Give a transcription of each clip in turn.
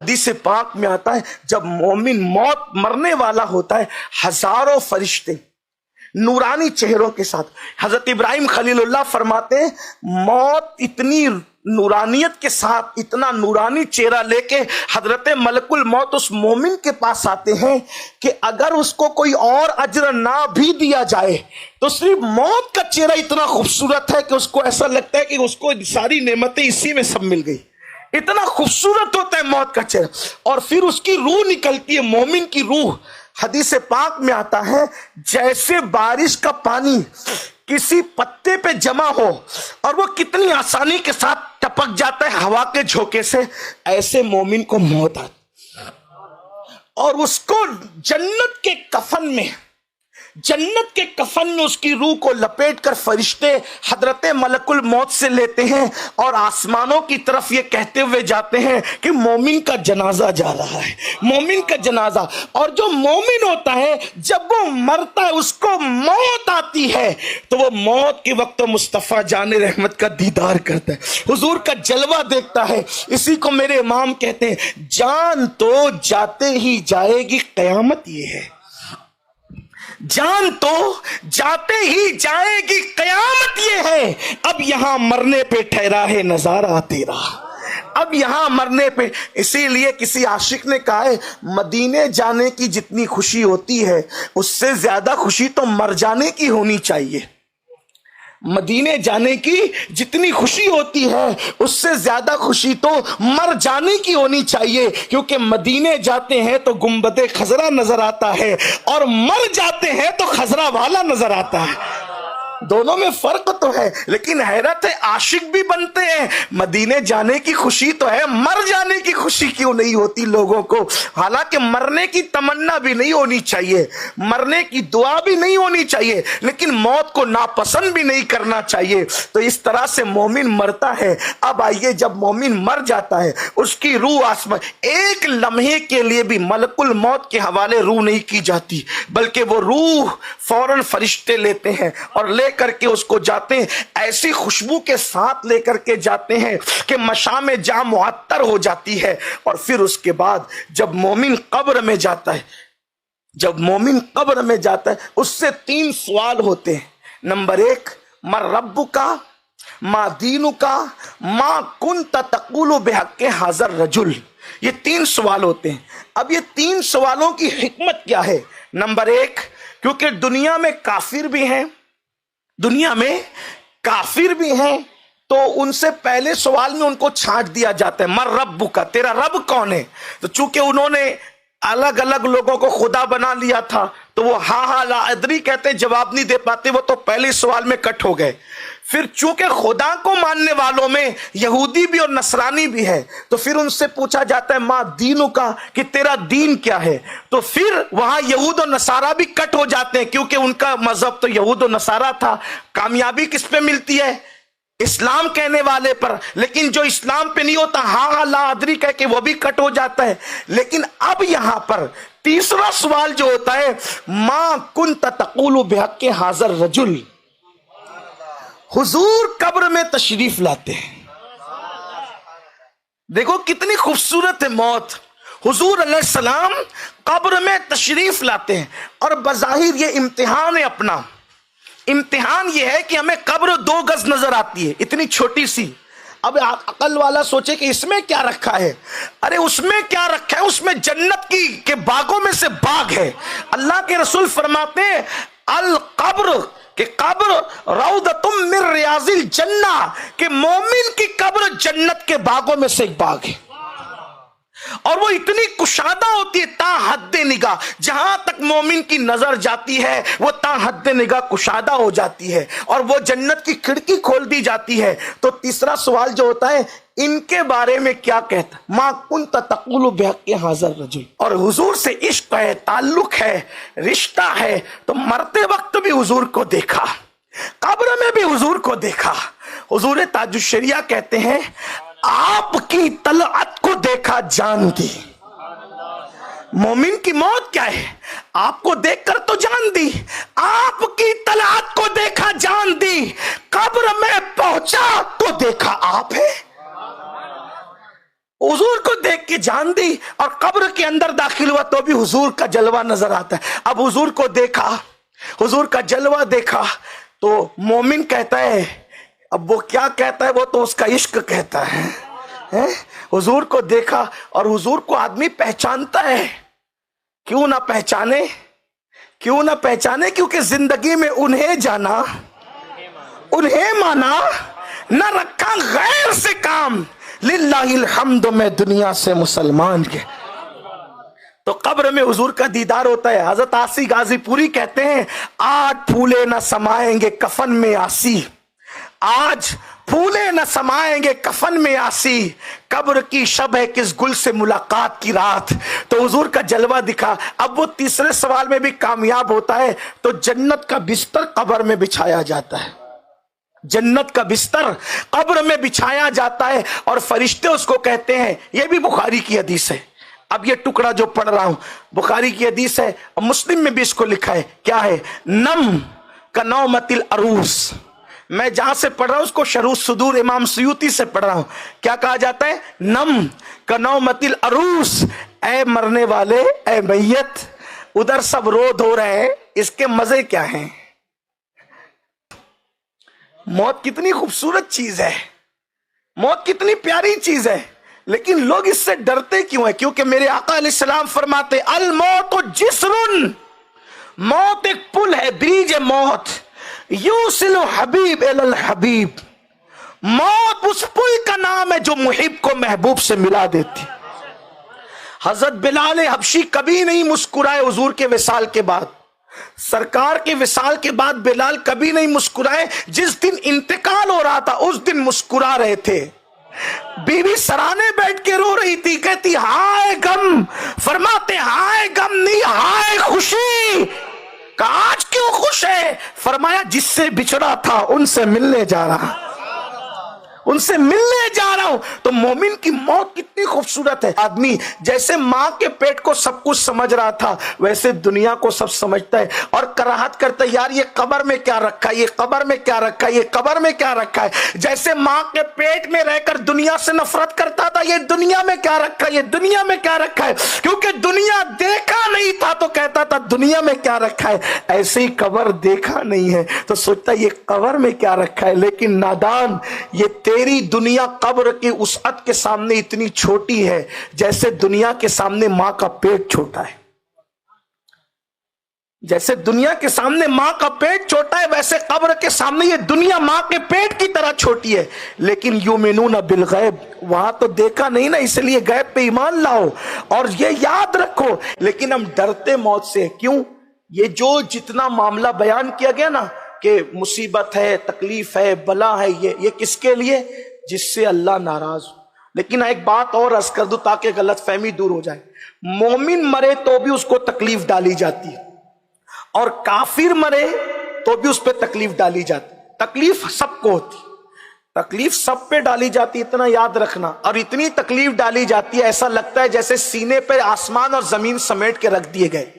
हदीस पाक में आता है जब मोमिन मौत मरने वाला होता है, हजारों फरिश्ते नूरानी चेहरों के साथ, हजरत इब्राहिम खलीलुल्लाह फरमाते हैं मौत इतनी नूरानियत के साथ, इतना नूरानी चेहरा लेके हजरत मलकुल मौत उस मोमिन के पास आते हैं कि अगर उसको कोई और अजर ना भी दिया जाए तो सिर्फ मौत का चेहरा इतना खूबसूरत है कि उसको ऐसा लगता है कि उसको सारी नेमतें इसी में सब मिल गई। इतना खूबसूरत होता है मौत का चेहरा। और फिर उसकी रूह निकलती है, मोमिन की रूह, हदीस पाक में आता है जैसे बारिश का पानी किसी पत्ते पे जमा हो और वो कितनी आसानी के साथ टपक जाता है हवा के झोंके से, ऐसे मोमिन को मौत आती और उसको जन्नत के कफन में उसकी रूह को लपेटकर फरिश्ते हजरत मलकुल मौत से लेते हैं और आसमानों की तरफ ये कहते हुए जाते हैं कि मोमिन का जनाजा जा रहा है, मोमिन का जनाजा। और जो मोमिन होता है जब वो मरता है, उसको मौत आती है, तो वो मौत के वक्त मुस्तफ़ा जाने रहमत का दीदार करता है, हुजूर का जलवा देखता है। इसी को मेरे इमाम कहते हैं जान तो जाते ही जाएगी कयामत ये है, जान तो जाते ही जाएगी कयामत ये है, अब यहां मरने पे ठहरा है नजारा तेरा, अब यहां मरने पे। इसीलिए किसी आशिक ने कहा है मदीने जाने की जितनी खुशी होती है उससे ज्यादा खुशी तो मर जाने की होनी चाहिए। मदीने जाने की जितनी खुशी होती है उससे ज्यादा खुशी तो मर जाने की होनी चाहिए, क्योंकि मदीने जाते हैं तो गुंबदे खजरा नजर आता है और मर जाते हैं तो खजरा वाला नजर आता है। दोनों में फर्क तो है, लेकिन हैरत है आशिक भी बनते हैं। मदीने जाने की खुशी तो है, मर जाने की खुशी क्यों नहीं होती लोगों को? हालांकि मरने की तमन्ना भी नहीं होनी चाहिए, मरने की दुआ भी नहीं होनी चाहिए, लेकिन मौत को नापसंद भी नहीं करना चाहिए। तो इस तरह से मोमिन मरता है। अब आइए, जब मोमिन मर जाता है उसकी रूह आसमान, एक लम्हे के लिए भी मलकुल मौत के हवाले रूह नहीं की जाती, बल्कि वो रूह फौरन फरिश्ते लेते हैं और ले करके उसको जाते हैं, ऐसी खुशबू के साथ लेकर के जाते हैं कि मशाम जा मुअत्तर हो जाती है। और फिर उसके बाद जब मोमिन कब्र में जाता है, जब मोमिन कब्र में जाता है उससे 3 सवाल होते हैं। नंबर 1, मर रब्बुका, मा दीनुका, मा कुंत तक़ूलु बिहक़्क़ि हाज़र रजुल। ये 3 सवाल होते हैं। अब ये 3 सवालों की हिकमत क्या है? नंबर 1, क्योंकि दुनिया में काफिर भी हैं, दुनिया में काफिर भी हैं, तो उनसे पहले सवाल में उनको छांट दिया जाता है, मर रब्बु का, तेरा रब कौन है? तो चूंकि उन्होंने अलग अलग लोगों को खुदा बना लिया था तो वो हा ला अदरी कहते, जवाब नहीं दे पाते, वो तो पहले सवाल में कट हो गए। फिर चूंकि खुदा को मानने वालों में यहूदी भी और नसरानी भी है, तो फिर उनसे पूछा जाता है माँ दीनों का, कि तेरा दीन क्या है? तो फिर वहां यहूद और नसारा भी कट हो जाते हैं, क्योंकि उनका मजहब तो यहूद और नसारा था। कामयाबी किस पे मिलती है? इस्लाम कहने वाले पर। लेकिन जो इस्लाम पे नहीं होता हाँ ला अदरी कह के वो भी कट हो जाता है। लेकिन अब यहां पर तीसरा सवाल जो होता है, मां कुंत तक़ूलु बिहक़्क़ि हाज़र रजुल। हुजूर कब्र में तशरीफ लाते हैं। देखो कितनी खूबसूरत है मौत। हुजूर अलैहिस्सलाम कब्र में तशरीफ लाते हैं और बज़ाहिर ये इम्तिहान है अपना। इम्तिहान ये है कि हमें कब्र 2 गज नजर आती है, इतनी छोटी सी। अब अकल वाला सोचे कि इसमें क्या रखा है? अरे उसमें क्या रखा है? उसमें जन्नत के बागों में से बाग है। अल्लाह के रसूल फरमाते हैं अल कब्र, कि कब्र रौदतुम मिन रियाजिल जन्ना, कि मोमिन की कब्र जन्नत के बागों में से एक बाग है। और वो इतनी कुशादा होती है ता हद्दे निगाह, जहां तक मोमिन की नजर जाती है वो ता हद्दे निगाह कुशादा हो जाती है और वो जन्नत की खिड़की खोल दी जाती है। तो तीसरा सवाल जो होता है, इनके बारे में क्या कहता? मां कुंत तक़ूलु बिहक़्क़ि हाज़र रजुल। और हुजूर से इश्क है, ताल्लुक है, रिश्ता है, तो मरते वक्त भी हुजूर को देखा, कब्र में भी हुजूर को देखा। हुजूर ताजुश्शरिया कहते हैं आपकी तलअत को देखा जान दी। मोमिन की मौत क्या है? आपको देखकर तो जान दी, आपकी तलअत को देखा जान दी, कब्र में पहुंचा तो देखा आप है। हुजूर को देख के जान दी और कब्र के अंदर दाखिल हुआ तो भी हुजूर का जलवा नजर आता है। अब हुजूर को देखा, हुजूर का जलवा देखा तो मोमिन कहता है, अब वो क्या कहता है, वो तो उसका इश्क कहता है, हुजूर को देखा और हुजूर को आदमी पहचानता है। क्यों ना पहचाने, क्यों ना पहचाने, क्योंकि जिंदगी में उन्हें जाना, उन्हें माना, न रखा गैर से काम, लिल्लाहिल हम्द में दुनिया से मुसलमान के। तो कब्र में हुजूर का दीदार होता है। हजरत आसी गाजीपुरी कहते हैं, आज फूले न समाएंगे कफन में आसी, आज फूले न समाएंगे कफन में आसी, कब्र की शब है किस गुल से मुलाकात की रात। तो हुजूर का जलवा दिखा। अब वो तीसरे सवाल में भी कामयाब होता है। तो जन्नत का बिस्तर कब्र में बिछाया जाता है, जन्नत का बिस्तर कब्र में बिछाया जाता है और फरिश्ते उसको कहते हैं, यह भी बुखारी की हदीस है, अब ये टुकड़ा जो पढ़ रहा हूं बुखारी की हदीस है और मुस्लिम में भी इसको लिखा है, क्या है, नम का नौमतिल अरूस। मैं जहां से पढ़ रहा हूं उसको शरूह सुदूर इमाम सुयूती से पढ़ रहा हूं। क्या कहा जाता है, नम का नौमतिल अरूस, ऐ मरने वाले, ऐ मैयत, उधर सब रो धो रहे हैं, इसके मजे क्या हैं। मौत कितनी खूबसूरत चीज है, मौत कितनी प्यारी चीज है, लेकिन लोग इससे डरते क्यों है? क्योंकि मेरे आका अलैहिस्सलाम फरमाते, अल मौत जिस्रुन, मौत एक पुल है, ब्रिज है मौत, यूसिलु हबीब एलल हबीब, मौत उस पुल का नाम है जो मुहिब को महबूब से मिला देती। हजरत बिलाल हबशी कभी नहीं मुस्कुराए हुजूर के विसाल के बाद, सरकार के विसाल के बाद बिलाल कभी नहीं मुस्कुराए। जिस दिन इंतकाल हो रहा था उस दिन मुस्कुरा रहे थे। बीवी सराने बैठ के रो रही थी, कहती हाय गम, फरमाते हाय गम नहीं हाय खुशी। आज क्यों खुश है? फरमाया जिससे बिछड़ा था उनसे मिलने जा रहा, उनसे मिलने जा रहा हूं। तो मोमिन की मौत कितनी खूबसूरत है। आदमी जैसे मां के पेट को सब कुछ समझ रहा था वैसे दुनिया को सब समझता है और कराहत करता है, यार ये कब्र में क्या रखा है, ये कब्र में क्या रखा है, ये कब्र में क्या रखा है। जैसे मां के पेट में रहकर दुनिया से नफरत करता था, ये दुनिया में क्या रखा है, ये दुनिया में क्या रखा है, क्योंकि दुनिया देखा नहीं था तो कहता था दुनिया में क्या रखा है। ऐसे ही कब्र देखा नहीं है तो सोचता ये कब्र में क्या रखा है। लेकिन नादान, ये तेरी दुनिया कब्र की उसअत के सामने इतनी छोटी है जैसे दुनिया के सामने मां का पेट छोटा है। जैसे दुनिया के सामने मां का पेट छोटा है वैसे कब्र के सामने ये दुनिया मां के पेट की तरह छोटी है। लेकिन युमिनून बिल गैब, वहां तो देखा नहीं ना, इसलिए गैब पे ईमान लाओ और ये याद रखो। लेकिन हम डरते मौत से, क्यों? ये जो जितना मामला बयान किया गया ना कि मुसीबत है, तकलीफ है, बला है, ये किसके लिए? जिससे अल्लाह नाराज हो। लेकिन एक बात और अर्ज कर दूं ताकि गलतफहमी दूर हो जाए, मोमिन मरे तो भी उसको तकलीफ डाली जाती है और काफिर मरे तो भी उस पर तकलीफ डाली जाती। तकलीफ सबको होती, तकलीफ सब पे डाली जाती, इतना याद रखना। और इतनी तकलीफ डाली जाती है ऐसा लगता है जैसे सीने पे आसमान और जमीन समेट के रख दिए गए।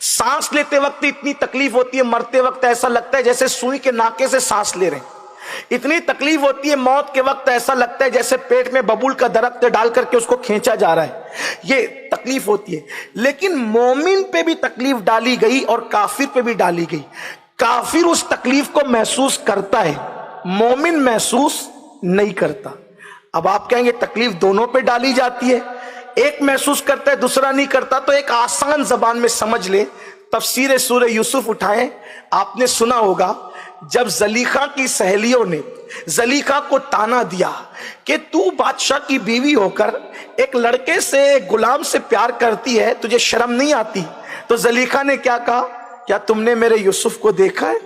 सांस लेते वक्त इतनी तकलीफ होती है, मरते वक्त ऐसा लगता है जैसे सुई के नाके से सांस ले रहे हैं। इतनी तकलीफ होती है मौत के वक्त, ऐसा लगता है जैसे पेट में बबूल का दरख्त डाल करके उसको खींचा जा रहा है। ये तकलीफ होती है। लेकिन मोमिन पे भी तकलीफ डाली गई और काफिर पे भी डाली गई। काफिर उस तकलीफ को महसूस करता है, मोमिन महसूस नहीं करता। अब आप कहेंगे तकलीफ दोनों पे डाली जाती है, एक महसूस करता है दूसरा नहीं करता। तो एक आसान जबान में समझ ले, तफसीर सूरह यूसुफ उठाएं। आपने सुना होगा जब जलीखा की सहेलियों ने जलीखा को ताना दिया कि तू बादशाह की बीवी होकर एक लड़के से, एक गुलाम से प्यार करती है, तुझे शर्म नहीं आती? तो जलीखा ने क्या कहा, क्या तुमने मेरे यूसुफ को देखा है?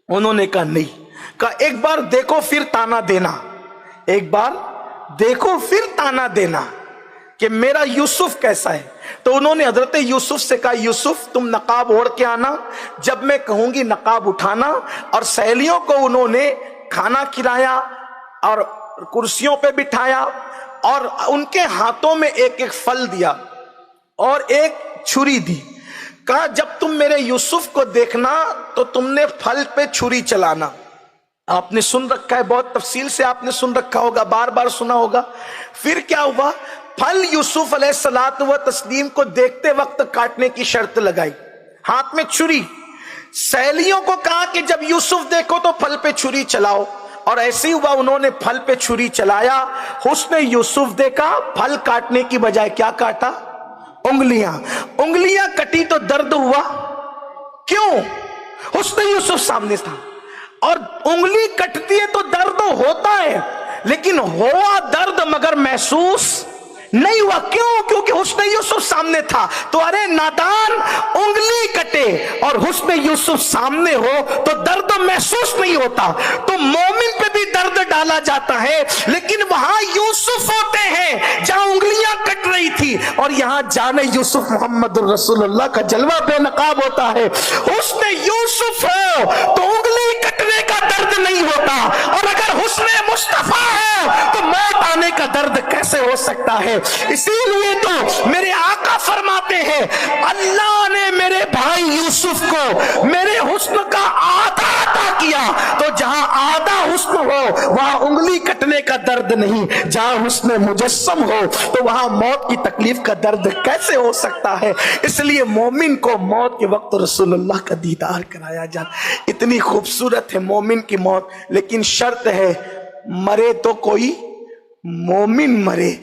उन्होंने कहा नहीं। कहा एक बार देखो फिर ताना देना, एक बार देखो फिर ताना देना कि मेरा यूसुफ कैसा है। तो उन्होंने हजरत यूसुफ से कहा, यूसुफ तुम नकाब ओढ़ के आना, जब मैं कहूंगी नकाब उठाना। और सहेलियों को उन्होंने खाना खिलाया और कुर्सियों पे बिठाया और उनके हाथों में एक एक फल दिया और एक छुरी दी। कहा जब तुम मेरे यूसुफ को देखना तो तुमने फल पे छुरी चलाना आपने सुन रखा है, बहुत तफसील से आपने सुन रखा होगा, बार बार सुना होगा। फिर क्या हुआ, फल यूसुफ अलैहिस्सलातु व तस्लीम को देखते वक्त काटने की शर्त लगाई, हाथ में छुरी। सहेलियों को कहा कि जब यूसुफ देखो तो फल पे छुरी चलाओ, और ऐसे ही हुआ, उन्होंने फल पे छुरी चलाया। हुस्न यूसुफ देखा, फल काटने की बजाय क्या काटा, उंगलियां। उंगलियां कटी तो दर्द हुआ, क्यों, हुस्न यूसुफ सामने था। और उंगली कटती है तो दर्द होता है, लेकिन हुआ दर्द मगर महसूस नहीं हुआ, क्यों, क्योंकि हुस्न यूसुफ सामने था। तो अरे नादान, उंगली कटे और हुस्न यूसुफ सामने हो तो दर्द महसूस नहीं होता। तो मोमिन पे भी दर्द डाला जाता है, लेकिन वहां यूसुफ होते हैं जहां उंगलियां कट रही थी, और यहां जाने यूसुफ मोहम्मद रसूलुल्लाह का जलवा बेनकाब होता है। हुस्न यूसुफ हो तो उंगली कटने का दर्द नहीं होता, और अगर हुस्न मुस्तफा है तो मौत आने का दर्द कैसे हो सकता है। इसीलिए तो मेरे आका फरमाते हैं, अल्लाह ने मेरे भाई यूसुफ को मेरे हुस्न का आधा अता किया। तो जहां आधा हुस्न हो वहां उंगली कटने का दर्द नहीं, जहां हुस्न मुजस्सम हो तो वहां मौत की तकलीफ का दर्द कैसे हो सकता है। इसलिए मोमिन को मौत के वक्त रसूलुल्लाह का दीदार कराया जाए। इतनी खूबसूरत है मोमिन की मौत, लेकिन शर्त है, मरे तो कोई मोमिन मरे।